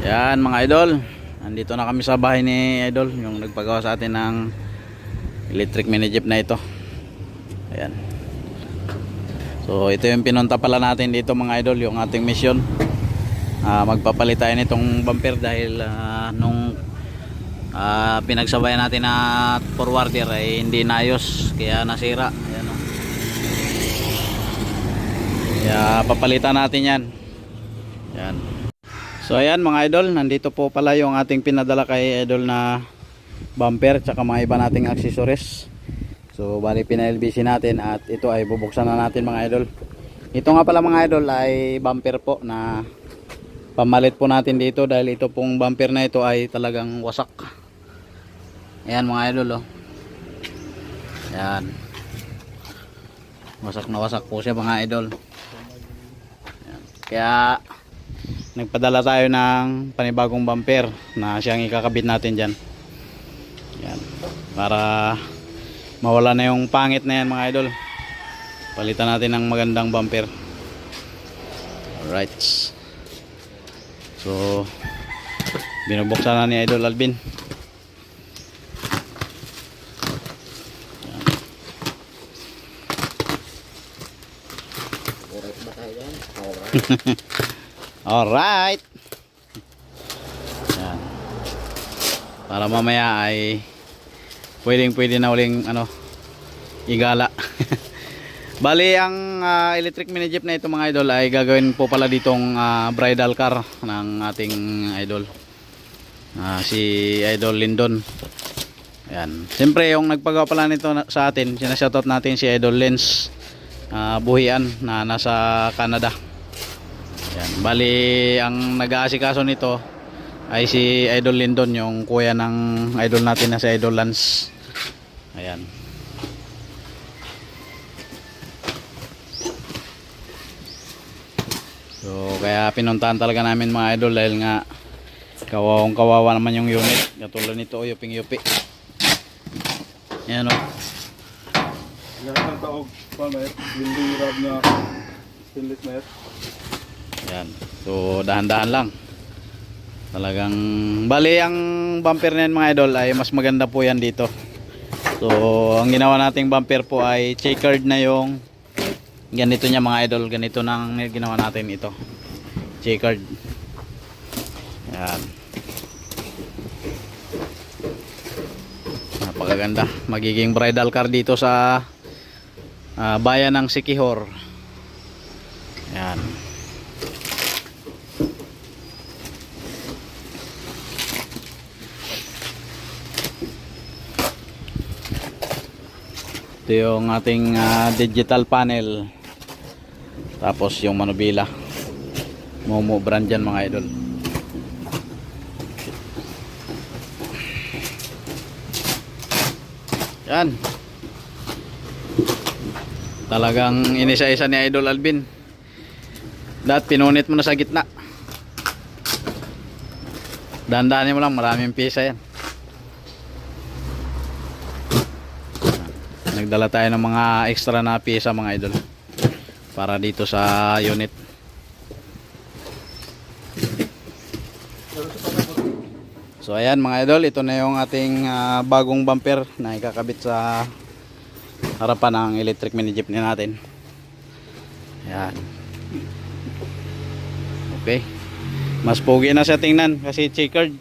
Yan mga idol, nandito na kami sa bahay ni idol, yung nagpagawa sa atin ng electric mini jeep na ito. Ayan. So ito yung pinunta pala natin dito mga idol, yung ating mission. Magpapalit tayo nitong bumper dahil nung pinagsabayan natin na forwarder ay hindi naayos, kaya nasira. Ayan, oh. Kaya papalitan natin yan. Yan. So ayan mga idol, nandito po pala yung ating pinadala kay idol na bumper tsaka mga iba nating accessories. So bali pina-LBC natin at ito ay bubuksan na natin mga idol. Ito nga pala mga idol ay bumper po na pamalit po natin dito dahil ito pong bumper na ito ay talagang wasak. Ayan mga idol, oh. Ayan. Wasak na wasak po siya mga idol. Ayan. Kaya nagpadala tayo ng panibagong bumper na siyang ikakabit natin dyan. Yan. Para mawala na yung pangit na yan mga idol. Palitan natin ng magandang bumper. Alright. So binubuksan na ni Idol Alvin. Alright. Yan. Para mamaya ay pwede na uling igala. Bali ang electric mini jeep na ito mga idol ay gagawin po pala ditong bridal car ng ating idol. Si Idol Lindon. Ayan. Siyempre yung nagpagawa pala nito sa atin, sinashoutout natin si Idol Lens Buhian na nasa Canada. Yan. Bali ang nag-aasikaso nito ay si Idol Lindon, yung kuya ng idol natin na si Idol Lance. Ayan. So kaya pinuntahan talaga namin mga idol dahil nga kawawang kawawa naman yung unit. Katulad nito, yuping yupi. Ayan, o. Lahat ng taog pa may hindi rab na stainless na yan. Yan. So dahan-dahan lang. Talagang bali ang bumper na yan mga idol ay mas maganda po yan dito. So ang ginawa nating bumper po ay checkered na yung ganito niya mga idol. Ganito nang ginawa natin ito. Checkered. Yan. Napakaganda. Magiging bridal car dito sa bayan ng Siquijor. Yan. Ito yung ating digital panel. Tapos yung manubila. Momo brand yan mga idol. Yan. Talagang inisa-isa ni Idol Alvin. Dahil pinunit mo na sa gitna. Dandanin mo lang, maraming pisa yan. Nagdala tayo ng mga extra na pisa mga idol para dito sa unit. So ayan mga idol, ito na yung ating bagong bumper na ikakabit sa harapan ng electric mini jeep natin. Ayan. Okay. Mas pogi na siya tingnan kasi checkered.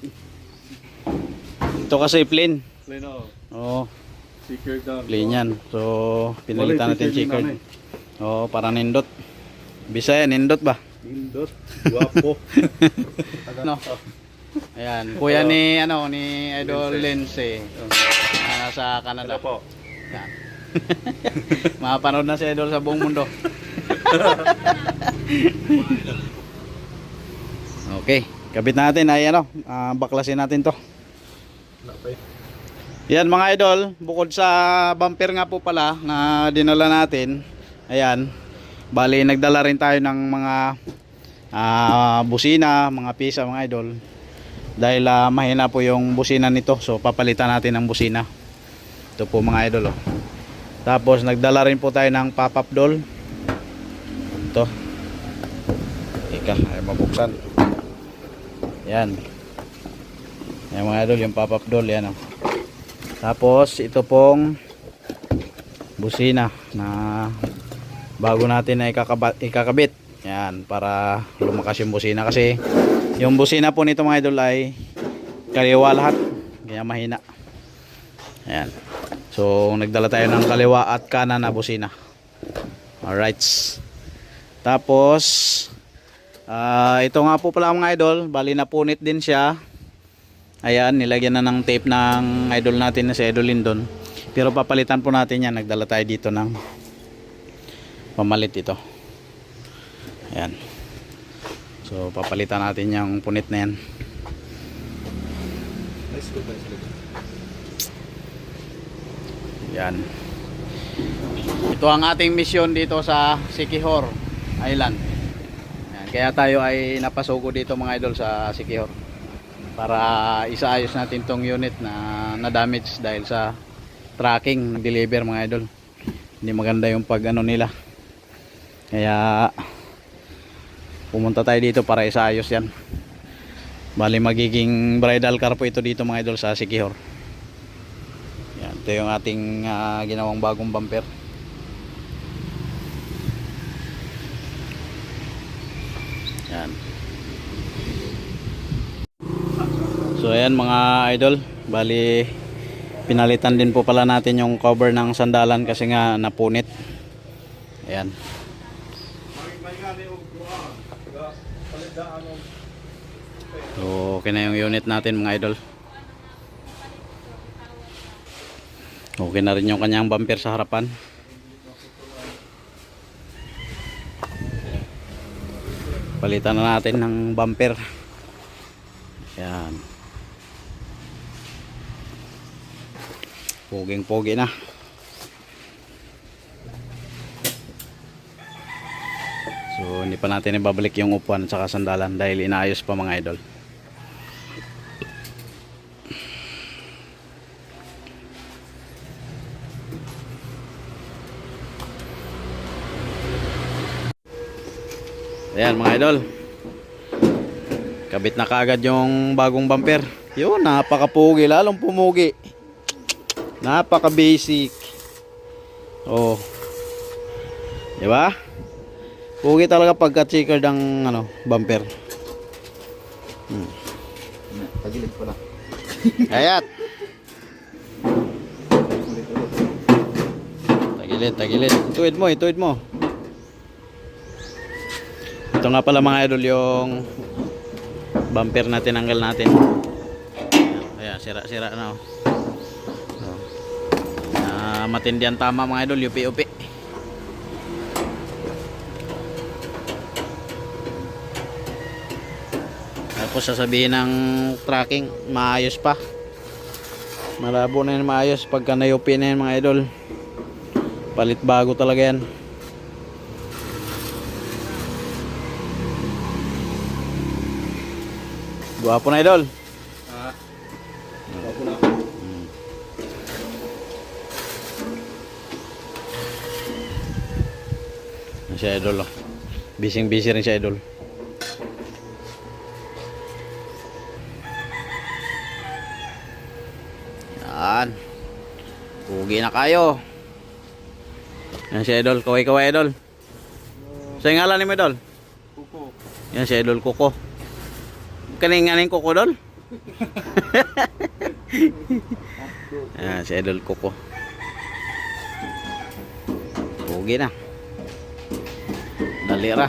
Ito kasi plain. Plain o. Oo. Checkered na. Plain yan. So pinalitan natin checkered. Oo, para nindot. Bisaya nindot ba? Nindot. Guwapo. No. Ayan, kuya ni ni Idol Lindsay. Nasa Canada po. Yan. Mapanood na si Idol sa buong mundo. Okay, kabit natin ay baklasin natin to. Yan mga idol, bukod sa bumper nga po pala na dinala natin, ayan, bali nagdala rin tayo ng mga busina, mga pisa mga idol. Dahil mahina po yung busina nito, so papalitan natin ang busina. Ito po mga idol, oh. Tapos nagdala rin po tayo ng pop-up doll. Ito. Ika, ay mabuksan. Yan. Yan mga idol, yung pop-up doll yan oh. Tapos ito pong busina na bago natin na ikakabit. Yan, para lumakas yung busina kasi yung busina po nito mga idol ay kaliwa lahat, kaya mahina. Ayan. So nagdala tayo ng kaliwa at kanan na busina. Alright. Tapos ito nga po pala mga idol, bali na punit din siya. Ayan, nilagyan na ng tape ng idol natin na si Idol Lindon. Pero papalitan po natin yan. Nagdala tayo dito ng pamalit ito. Ayan. So papalitan natin yung punit na yan. Yan. Ito ang ating misyon dito sa Siquijor Island. Yan. Kaya tayo ay napasuko dito mga idol sa Siquijor, para isaayos natin tong unit na damage dahil sa tracking deliver mga idol. Hindi maganda yung pag ano nila, kaya pumunta tayo dito para isaayos yan. Bali magiging bridal car po ito dito mga idol sa Siquijor. Yan, ito yung ating ginawang bagong bumper. Yan. So ayan mga idol, bali pinalitan din po pala natin yung cover ng sandalan kasi nga napunit. Ayan. So okay na yung unit natin mga idol. Okay na rin yung kanyang bumper sa harapan. Palitan na natin ng bumper. Ayan. Poging-pogi na. So hindi pa natin ibabalik yung upuan at saka sandalan dahil inaayos pa mga idol. Ayan mga idol, kabit na kaagad yung bagong bumper. Yun, napaka-pogi, lalong pumugi. Napaka-basic. Oh. Di ba? Pogi talaga pagka checkered ang ano, bumper. Tagilid pala. Ayat. Tagilid, tagilid. Ituid mo, ituid mo. Ito nga pala mga idol yung bumper na tinanggal natin. Ayan, sira-sira na oh. Matindi ang tama mga idol, yupi-upi. Tapos sasabihin ng tracking, maayos pa. Malabo na yun, maayos. Pagka nayupi na yun mga idol, palit bago talaga yan. Guwapo na idol. Guwapo na. Si idol oh. Busy rin si idol. Yan. Pugi na kayo. Yan si idol, kaway-kaway idol. Sa ngalan ni mo idol? Kuko. Yan si idol Kuko. Kaning Kuko dol? Yan si idol Kuko. Pugi na. Dalira.